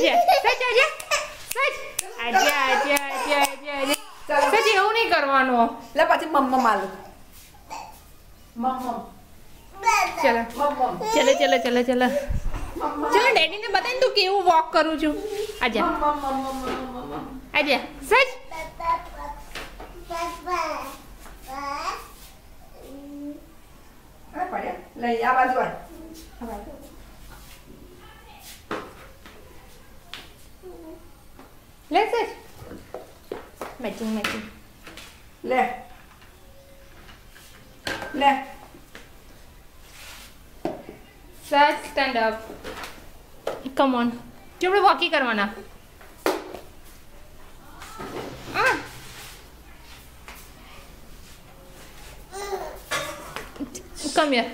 आजा सच आजा सच आजा आजा आजा आजा आजा सच એવું નહીં કરવાનું લે પછી મમ્મા માલ મમ્મા चलो चलो चलो चलो चलो चलो डैडी ने बताया तू केवू वॉक करू छू आजा आजा सच પડ્યા લઈ આ બાજુ આય ले सच मैचिंग मैचिंग ले ले सच स्टैंड अप कम ऑन जो આપણે વોકી કરવાના કમ યાર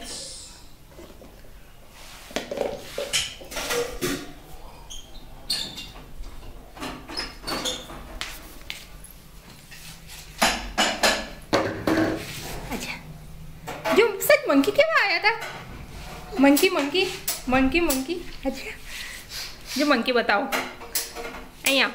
जो सच मंकी केवा आया था मंकी मंकी मंकी मंकी अच्छा जो मंकी बताओ अहिया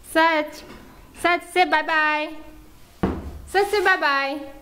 सच सच से बाय बाय सच से बाय बाय